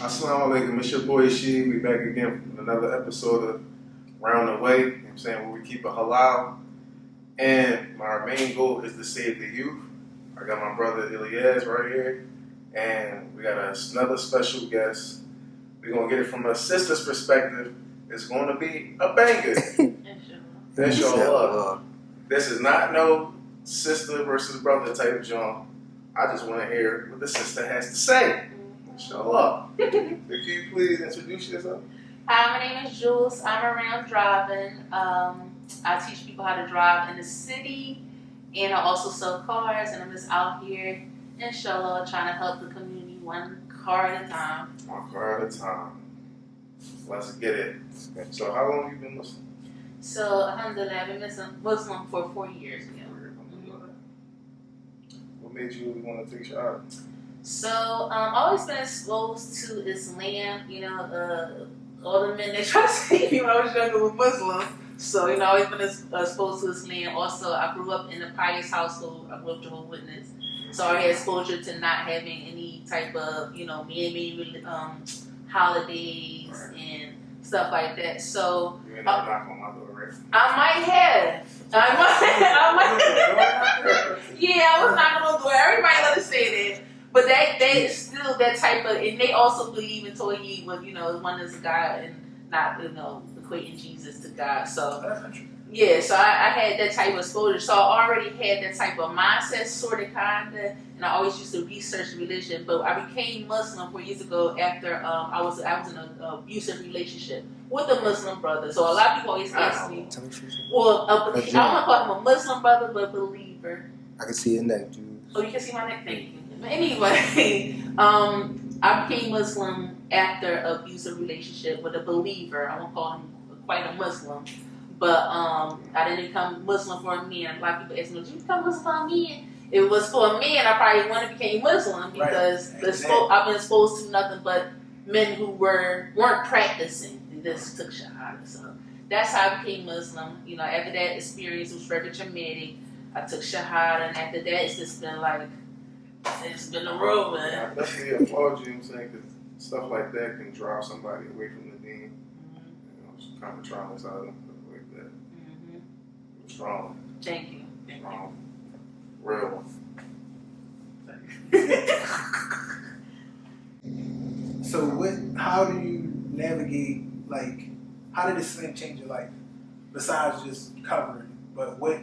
Assalamu alaikum, it's your boy She. We back again with another episode of Round the Way, you know what I'm saying, where we keep it halal. And my main goal is to save the youth. I got my brother Ilyas right here, and we got another special guest. We're going to get it from a sister's perspective. It's going to be a banger. Inshallah. This is not no sister versus brother type of joint. I just want to hear what the sister has to say. Inshallah. Can you please introduce yourself? Hi, my name is Jules. I'm around driving. I teach people how to drive in the city, and I also sell cars, and I'm just out here, inshallah, trying to help the community one car at a time. One car at a time. Let's get it. So how long have you been Muslim? So, alhamdulillah, I've been Muslim for 4 years now. What made you want to take shahada? So, I've always been exposed to Islam. You know, all the men that tried to save me when I was younger were Muslim. So, you know, I've always been exposed to Islam. Also, I grew up in a pious household. I grew up Jehovah's Witness. So, I had exposure to not having any type of, you know, man-made holidays and stuff like that. So, You ain't never knock on my door, right? I might have. I might. Yeah, I was not gonna do it. Everybody understand that. But they still that type of, and they also believe in Tawheed, with, you know, one is God and not, you know, equating Jesus to God. So yeah, so I had that type of exposure. So I already had that type of mindset, sort of, kinda, and I always used to research religion. But I became Muslim 4 years ago after I was in an abusive relationship with a Muslim brother. So a lot of people always ask me, well, I don't want to call him a Muslim brother, but a believer. I can see your neck, dude. Oh, you can see my neck. Thank you. But anyway, I became Muslim after an abusive relationship with a believer. I won't call him quite a Muslim. But I didn't become Muslim for a man. A lot of people ask me, did you become Muslim for a man? It was for a man. I probably wouldn't have became Muslim because I've been exposed to nothing but men who weren't practicing. They just took shahada. So that's how I became Muslim. You know, after that experience, it was very traumatic. I took shahada, and after that, it's just been like, it's been a road, man. I definitely applaud you, I'm saying, because stuff like that can drive somebody away from the deen. You know, it's kind of traumatizing. Strong. Thank you. Strong. Real. So how do you navigate, like, how did this thing change your life? Besides just covering, but what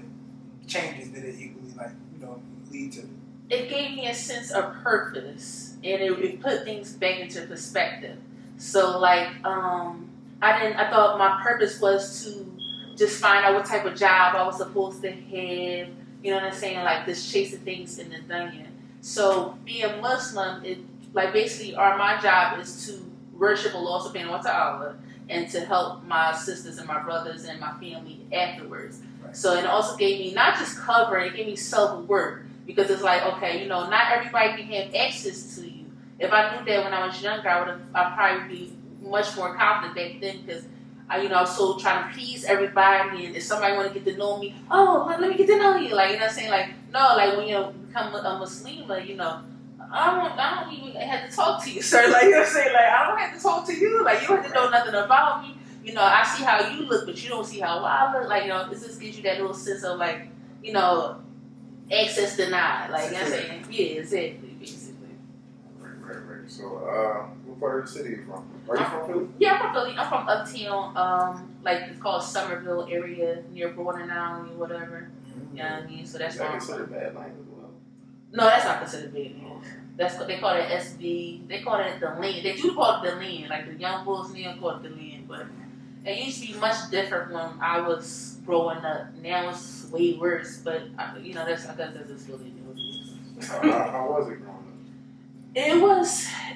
changes did it equally, like, you know, lead to? It gave me a sense of purpose, and it put things back into perspective. So, like, I thought my purpose was to just find out what type of job I was supposed to have, you know what I'm saying, like just chasing things in the dunya. So being a Muslim, basically my job is to worship Allah subhanahu wa ta'ala and to help my sisters and my brothers and my family afterwards. Right. So it also gave me not just covering, it gave me self-work, because it's like, okay, you know, not everybody can have access to you. If I knew that when I was younger, I'd probably be much more confident back then, because I was so trying to please everybody, and if somebody want to get to know me, let me get to know you, like, you know what I'm saying, like, no, like, when you become a Muslima, you know, I don't even have to talk to you, sir, like, you know what I'm saying, like, I don't have to talk to you, like, you don't have to know nothing about me, you know, I see how you look, but you don't see how I look, like, you know, this just gives you that little sense of, like, you know, access denied, like, you know what I'm saying, yeah, exactly, basically. Right. So, what part of the city are you from? Are you from Philly? Yeah, I'm from Philly. I'm from uptown, like it's called Somerville area near Borden Island or whatever. You know what I mean? So that's why. Is that considered bad land as well? No, that's not considered bad land. That's what they call it. SB. They call it the land. They do call it the land. Like the young bulls now call it the land, but it used to be much different when I was growing up. Now it's way worse, but you know, I guess that's just Philly. How was it growing up? It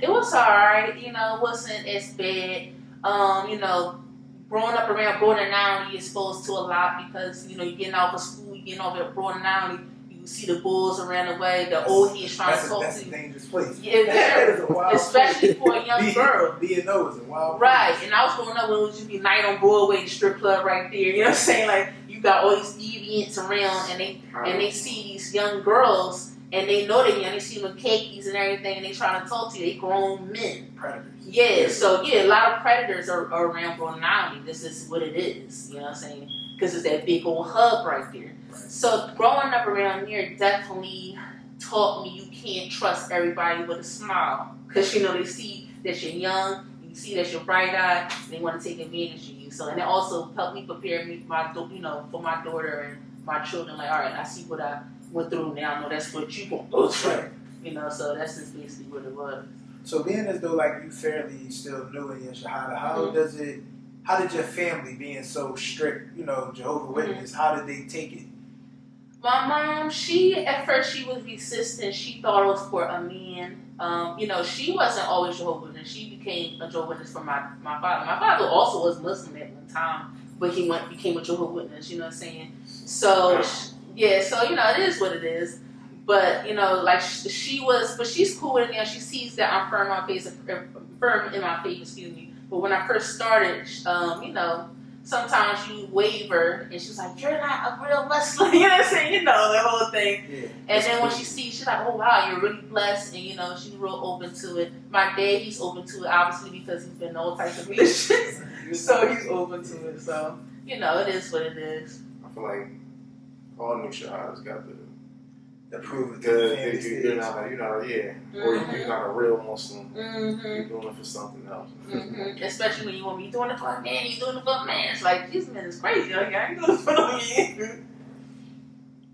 was alright, you know, it wasn't as bad. You know, growing up around Borden Island, you're exposed to a lot because, you know, you're getting off of school, you're getting off at Borden Island, you see the bulls around the way, the old heads trying to talk to you. That's a dangerous place. Yeah, that is a wild especially place. for a young girl. B&O is a wild right, place. And I was growing up when it was just be night on Broadway, the strip club right there, you know what I'm saying? Like, you got all these deviants around and they see these young girls and they know that they see them in khakis and everything, and they trying to talk to you. They grown men. Predators. Yeah, so yeah, a lot of predators are around Broad Island. This is what it is, you know what I'm saying? Because it's that big old hub right there. So growing up around here definitely taught me you can't trust everybody with a smile. Because, they see that you're young, you see that you're bright-eyed, and they want to take advantage of you. So, and it also helped me prepare me, for my daughter and my children. Like, all right, I see what I went through now. I know that's what you going to go through. Right. So that's just basically what it was. So being as though like you fairly still new in your Shahada, how did your family being so strict, Jehovah's Witness, how did they take it? My mom, at first she was resistant. She thought it was for a man. She wasn't always Jehovah's Witness. She became a Jehovah's Witness for my father. My father also was Muslim at one time, but he became a Jehovah's Witness, you know what I'm saying? So, yeah, so, it is what it is. But, but she's cool with it now. She sees that I'm firm in my faith, excuse me. But when I first started, sometimes you waver, and she's like, "You're not a real Muslim," you know what I'm saying? The whole thing. Yeah, and then when she sees, she's like, "Oh wow, you're really blessed," and she's real open to it. My dad, he's open to it, obviously, because he's been in all types of religions, so he's open to it. So it is what it is. I feel like all new shahadas got the prove it. You're not or you're not a real Muslim. You're doing it for something else. Especially when you want me doing it for a man, you doing it for a man. It's like, this man is crazy. Like, I ain't doing it for no man.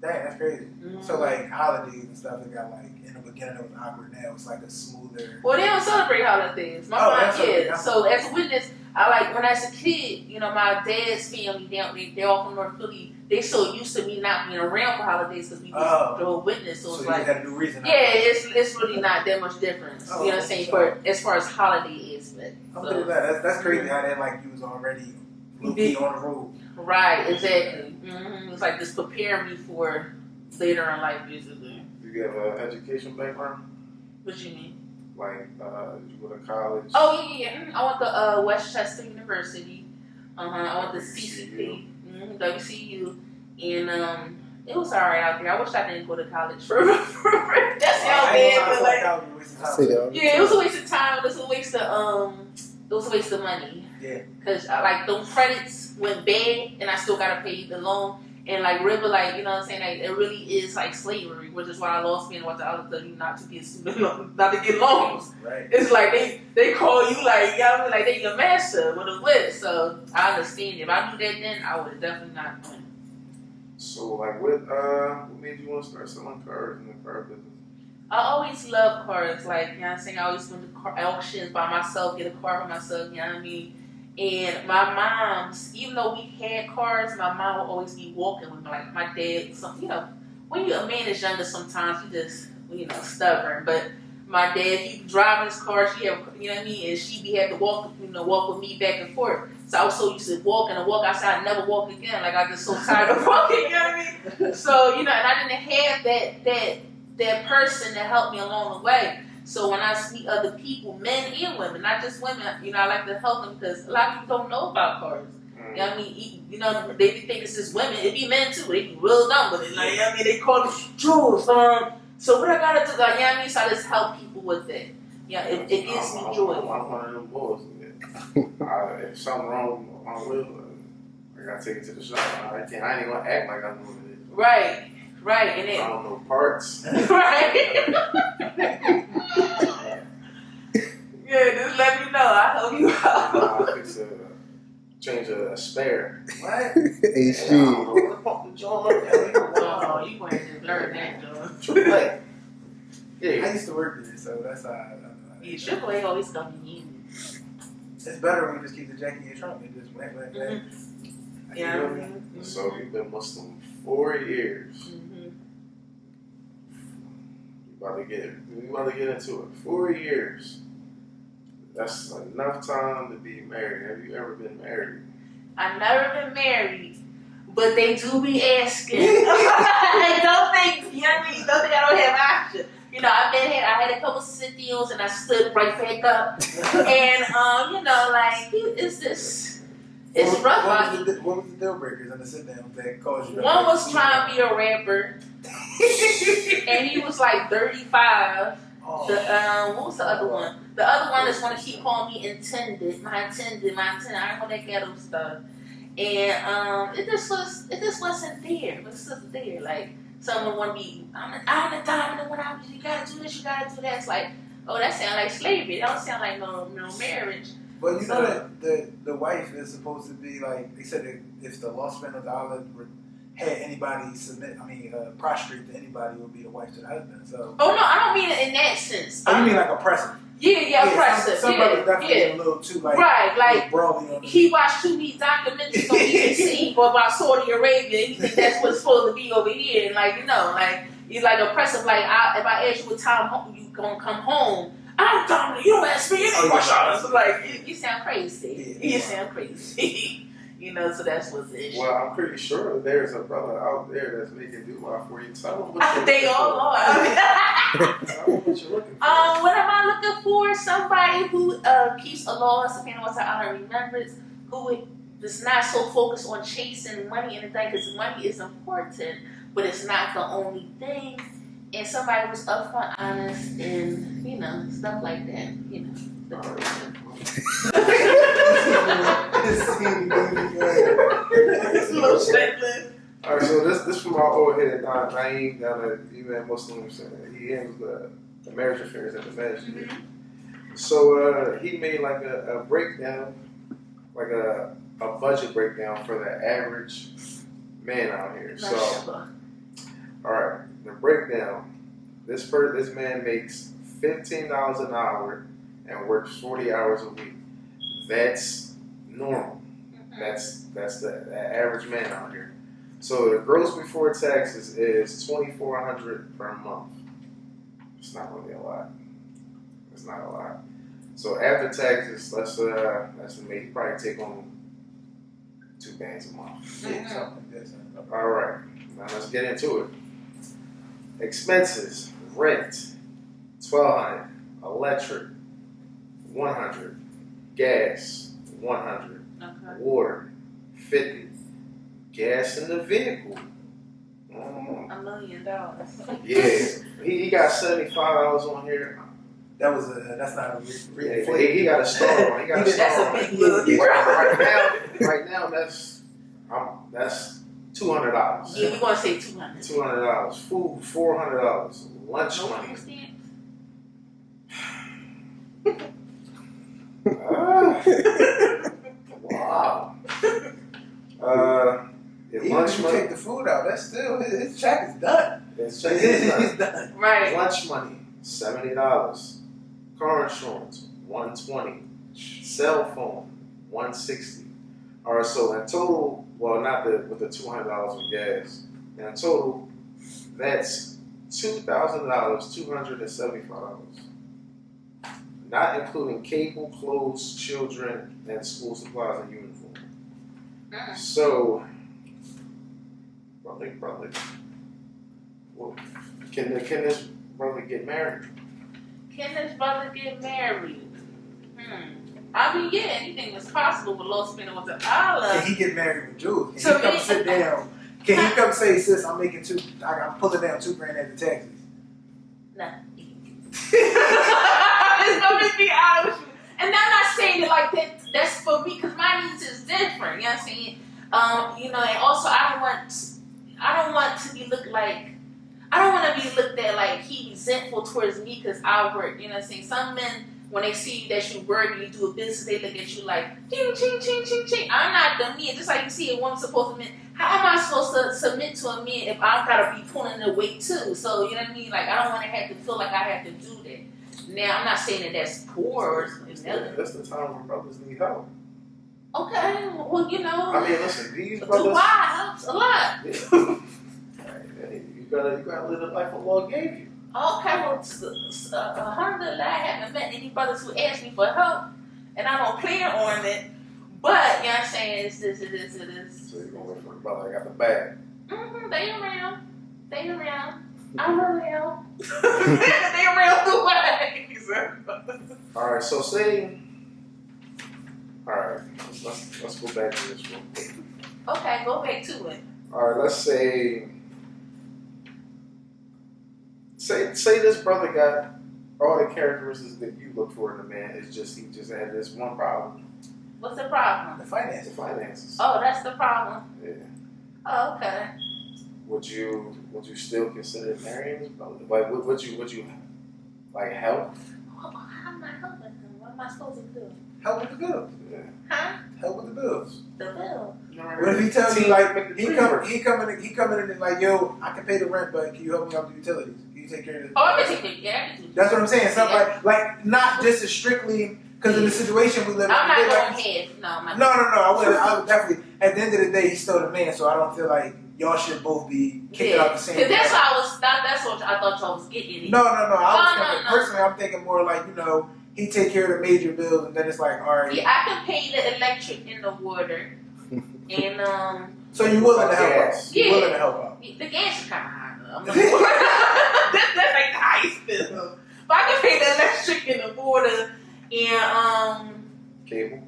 Dang, that's crazy. So like holidays and stuff, it got like in the beginning it was awkward. Now it's like a smoother. Well, they don't celebrate holidays. My mom did. So as a witness, when I was a kid, my dad's family they're all from North Philly. They so used to me not being around for holidays because we was the whole witness. So it's like, you had a new reason. Yeah, it's really not that much difference. You know what I'm saying? For as far as holiday is, but that's crazy how that like you was already low-key on the road. Right, exactly. It's like just preparing me for later in life, basically. Do you have an education background? What you mean? Like, did you go to college? Oh yeah. I went to Westchester University. I went to CCP. WCU, and it was alright out there. I wish I didn't go to college for that's how bad, but like, yeah, it was a waste of time. It was a waste of money. Yeah, because those credits went bad, and I still gotta pay the loan. And river, you know what I'm saying? Like, it really is like slavery, which is why I lost me and what the other tell you not to get not to get loans. Right. It's like they call you like they your master with a whip. So I understand. If I knew that then, I would have definitely not won. So what made you want to start selling cars in the car business? I always loved cars. You know what I'm saying? I always went to car auctions by myself, get a car for myself. You know what I mean? And my mom's, even though we had cars, my mom would always be walking with me. Like my dad, when a man is younger, sometimes he just, stubborn. But my dad, he driving his car, she have, you know what I mean, and she had to walk with me back and forth. So I was so used to walking and walk outside, and never walk again. Like I just so tired of walking, you know what I mean? So and I didn't have that person to help me along the way. So when I meet other people, men and women, not just women, I like to help them because a lot of people don't know about cars. You know what I mean? They think it's just women. It be men too. They be real dumb with it. Like, you know what I mean? They call me, Jules, so what I gotta do? Like, you know what I mean? So I just help people with it. Yeah, it gives me joy. I'm one of them boys. If something wrong with my wheel, I gotta take it to the shop. I ain't even gonna act like I'm doing it. Right, and I don't know parts. Right. Yeah, just let me know. I'll help you out. I fix change a spare. What? Hey, shit. Oh, you going to learn that, though. AAA. Yeah. I used to work there, so that's how I know. Yeah, AAA always come in. It's better when you just keep the jack in your trunk and just went. Yeah. So you've been Muslim 4 years. We about to get into it. 4 years. That's enough time to be married. Have you ever been married? I've never been married, but they do be asking. Don't think, you know what I mean? Don't think I don't have options. I had a couple sit deals and I stood right back up. And, it's rough. What was the deal breakers and the sit downs that caused you to One was trying to be a rapper. and he was like 35. Oh. What was the other one? The other one is when he called me intended, my intended. I don't know that ghetto stuff. And it just wasn't there. It was just there. Like someone want to be, I'm the dominant one. You gotta do this, you gotta do that. It's like, oh, that sounds like slavery. That don't sound like no marriage. But you know that the wife is supposed to be like, they said that if the lost man of the island had anybody prostrate to anybody, it would be the wife to the husband. So. Oh no, I don't mean it in that sense. Oh, you mean like oppressive? Yeah, oppressive. Some brothers definitely a little too like right, like brawly on he watched too many documentaries on BBC about Saudi Arabia. And he think that's what's supposed to be over here, and like he's like oppressive. Like if I ask you what time you gonna come home, I'm dominant. You don't ask me any questions. Like you sound crazy. Yeah. You sound crazy. So that's what's the issue. Well, I'm pretty sure there's a brother out there that's making doo-wah for you. Tell him what They all are. Tell him what you're looking for. What am I looking for? Somebody who keeps a law, something what's honor and remembrance, who is not so focused on chasing money and everything, because money is important, but it's not the only thing. And somebody who's upfront, honest, and stuff like that. It's a little checklist. Alright, so this from our old head, Naeem, down at Iman Muslim Center. He handles the marriage affairs at the masjid. Mm-hmm. So he made like a breakdown, like a budget breakdown for the average man out here. So, alright, the breakdown. This man makes $15 an hour and works 40 hours a week. That's normal. That's the average man out here. So the gross before taxes is $2,400 per month. It's not really a lot. It's not a lot. So after taxes, let's estimate you probably take on $2 a month. Yeah, something like that. All right, now let's get into it. Expenses: rent, $1,200, electric, $100, gas, $100, water, $50, gas in the vehicle. $1 million. Yeah, he got $75 on here. That's not a real. He got a star on. He got a That's star a on. big look. Right now, that's $200. Yeah, we want to say $200. $200. Food, $400. Lunch No money. food stamps? Wow. Even Lunch if you money. take the food out, that's still his check is done. His check is done. It's done. Right. Lunch money, $70. Car insurance, $120. Cell phone, $160. All right, so in total, well, not with the $200 of gas. In total, that's $2,000, $275. Not including cable, clothes, children, and school supplies and uniform. So, brother, well, can this brother get married? Can this brother get married? I mean, yeah, anything was possible with Los Pinos with Allah. Can he get married with Jules? Can So he come me- sit down? Can he come say, sis, I'm making I'm pulling down $2,000 at the taxes? Nah. It's gonna be honest with you. And I'm not saying it like that. That's for me because my needs is different. You know what I'm saying? And also I don't want to be looked like. I don't want to be looked at like he resentful towards me because I work. You know what I'm saying? Some men, when they see that you work and you do a business, they look at you like, ching, ching, ching, ching, ching. I'm not the man. Just like you see a woman supposed to, how am I supposed to submit to a man if I gotta be pulling the weight too? So, you know what I mean? Like, I don't want to have to feel like I have to do that. Now, I'm not saying that that's poor or something. That's the time when brothers need help. Okay, well, I mean, listen, these the brothers. why helps a lot. You gotta live the life Allah gave you. Okay, well, alhamdulillah, I haven't met any brothers who ask me for help, and I don't plan on it. But, you know what I'm saying, it's this, it is. So you're gonna wait for the brother that got the bag. They around. I'm around. They around the way. Alright, so alright, let's go back to this real quick. Okay, go back to it. Alright, let's say Say this brother got all the characteristics that you look for in a man. It's just he just had this one problem. What's the problem? The The finances. finances. Oh, that's the problem. Yeah. Oh, okay. Would you still consider marrying this brother? Like would you like help? How am I helping him? What am I supposed to do? Help with the bills. Yeah. Huh? Help with the bills. The bill. What if he tells you like he coming in and like, yo, I can pay the rent, but can you help me out with the utilities? Can you take care of this? Oh, I can take it. Yeah, I can do That's what I'm saying. Something Yeah. like not just as strictly because in the situation we live in. I'm not like, going ahead. No, I'm not. No. I would definitely. At the end of the day, he's still the man, so I don't feel like y'all should both be kicking out the same. Because that's direction. what I was. That's what I thought y'all was getting at. No. I was No, thinking, no. personally, I'm thinking more like he take care of the major bills, and then it's like, all right. Yeah, I can pay the electric and the water, and So you willing to help out? Yes. You Yeah. willing to help out? the gas is kind of high. Though. That's like the highest bill. But I can pay the electric and the water, and Cable.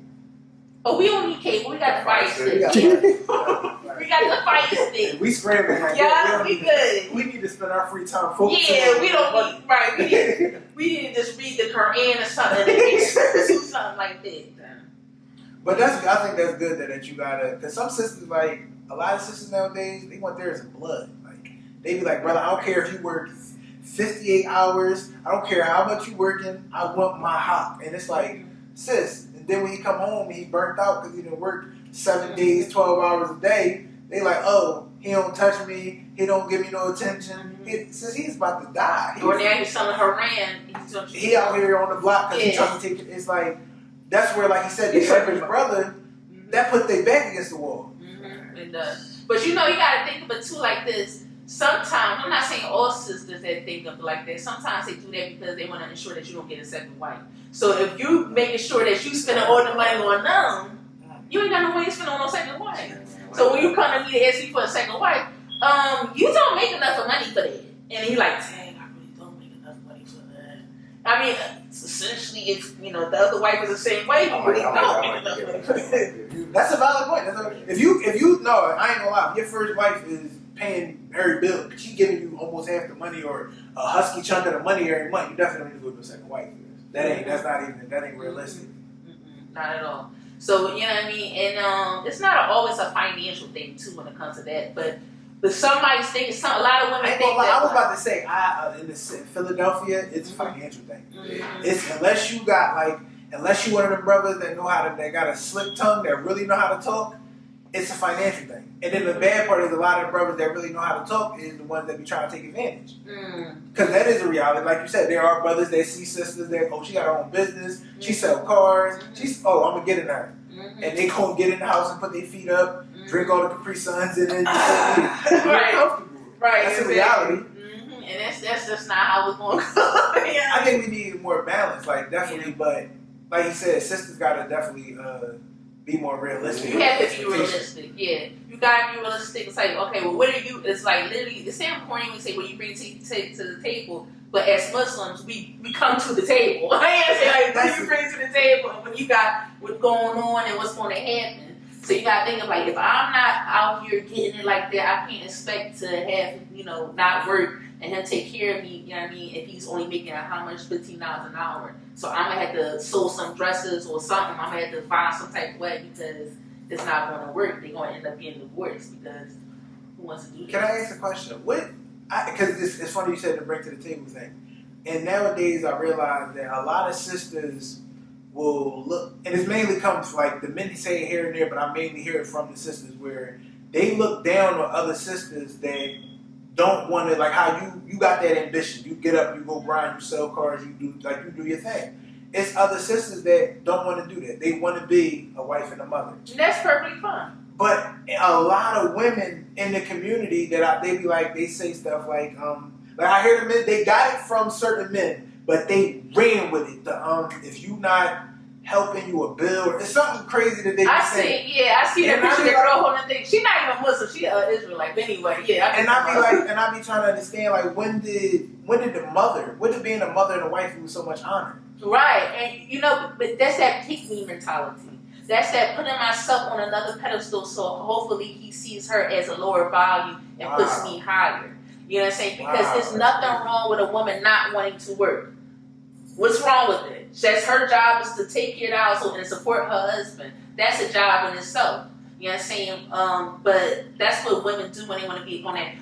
oh, we don't need cable. We got the fire stick. We got We got the fire stick. We scrambling. Like, Yeah, we good. We need to spend our free time focusing. Yeah, on we don't need right. We need to just read the Quran or something, do something like that. But I think that's good that you gotta, because some sisters, like, a lot of sisters nowadays, they want theirs in blood. Like, they be like, brother, I don't care if you work 58 hours, I don't care how much you working, I want my hop. And it's like, sis, and then when he come home, he burnt out because he didn't work 7 days, 12 hours a day. They like, oh, he don't touch me, he don't give me no attention. Since he's about to die. Or now he's selling Haran. He out here on the block because he's Yeah. trying to take it. It's like, that's where, like he said, the shepherd's brother, that put their back against the wall. Mm-hmm. It does. But you gotta think of it too like this. Sometimes, I'm not saying all sisters that think of it like that. Sometimes they do that because they want to ensure that you don't get a second wife. So if you making sure that you spending all the money on them, you ain't got no way to spend on no second wife. So when you come to me to ask me for a second wife, you don't make enough of money for that. And he like, dang, I really don't make enough money for that. I mean, essentially, if the other wife is the same way, you really don't make enough money for that. That's a valid point. If you no, I ain't gonna lie. If your first wife is paying every bill, but she giving you almost half the money or a husky chunk of the money every month, you definitely need to go to a second wife. That ain't realistic. Not at all. So, you know what I mean? And it's not always a financial thing, too, when it comes to that. But somebody think, a lot of women I think that. I was about to say, in Philadelphia, it's a financial thing. Mhm. It's unless you one of them brothers that got a slick tongue, that really know how to talk, it's a financial thing. And then the bad part is a lot of the brothers that really know how to talk is the ones that be trying to take advantage. Because that is a reality. Like you said, there are brothers that see sisters that, she got her own business, she sell cars, I'm going to get in her. Mhm. And they go get in the house and put their feet up, drink all the Capri Suns, and then Right. you're comfortable. Right. That's a exactly. reality. Mhm. And that's just not how it's going to go. Yeah. I think we need more balance, like definitely, but like you said, sisters gotta definitely be more realistic. You have to be realistic, yeah. You gotta be realistic. It's like, okay, well, what are you? It's like literally, it's same corny when you say, well, you bring to the table, but as Muslims, we come to the table. I say, like, what do you bring to the table, and when you got what's going on and what's going to happen. So you gotta think of like, if I'm not out here getting it like that, I can't expect to have not work and him take care of me. You know what I mean? If he's only making how much, $15 an hour. So I'm gonna have to sew some dresses or something. I'm gonna have to find some type of way because it's not gonna work. They're gonna end up getting divorced because who wants to do that? Can I ask a question? Because it's funny you said the bring to the table thing. And nowadays I realize that a lot of sisters will look, and it's mainly comes like the men say it here and there, but I mainly hear it from the sisters where they look down on other sisters that don't want to, like how you got that ambition. You get up, you go grind, you sell cars, you do your thing. It's other sisters that don't want to do that. They want to be a wife and a mother. And that's perfectly fine. But a lot of women in the community they say stuff like I hear the men, they got it from certain men, but they ran with it. If you not helping you a bill, or it's something crazy that they I say. see the And I picture be of the girl holding the thing. She's not even Muslim. She Israelite. But anyway, yeah. I be trying to understand, like, when did being a mother and a wife lose so much honor? Right, and but that's that pick me mentality. That's that putting myself on another pedestal so hopefully he sees her as a lower value and puts me higher. You know what I'm saying? Because Wow, there's that's nothing crazy. wrong with a woman not wanting to work. What's wrong with it? That's her job is to take care of the household and support her husband. That's a job in itself. You know what I'm saying? But that's what women do when they want to be on that.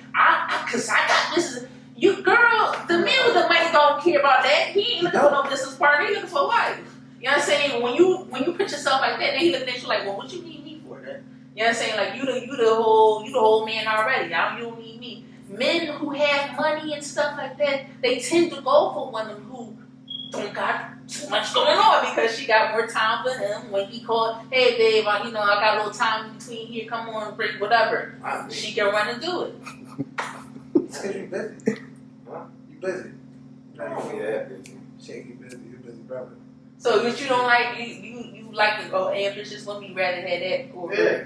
Cause I got this. You girl, the man with the money don't care about that. He ain't looking for no business partner. He looking for a wife. You know what I'm saying? When you put yourself like that, then he looking at you like, well, what you need me for then? You know what I'm saying? Like you the whole man already. You don't need me. Men who have money and stuff like that, they tend to go for women who don't got too much going on because she got more time for him. When he called, hey babe, I got a little time between here. Come on, break whatever. She can run and do it. It's because you busy. Huh? You busy. Oh, yeah, busy. Shit, you busy. You busy, brother. So, but you don't like you like ambitious women. You rather have that or Yeah.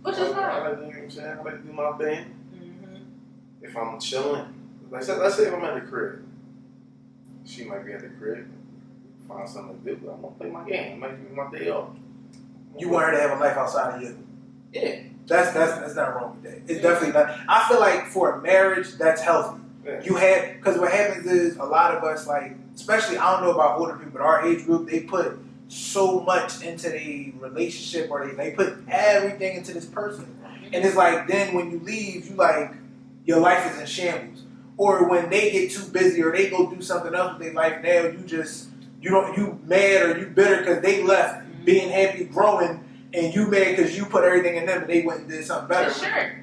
Which is I fine. like, you know what I'm saying? I like to do my thing. Mm-hmm. If I'm chilling, let's say if I'm at the crib, she might be at the crib, find something to do. I'm gonna play my game. It might be my day off. You want her to have a life outside of you. Yeah. That's not wrong with that. It's definitely not. I feel like for a marriage, that's healthy. Yeah. You have, because what happens is a lot of us, like, especially I don't know about older people, but our age group, they put so much into the relationship, or they put everything into this person, and it's like then when you leave, you like your life is in shambles. Or when they get too busy, or they go do something else with their life, now you mad or you bitter because they left being happy, growing, and you mad because you put everything in them and they went and did something better. Sure.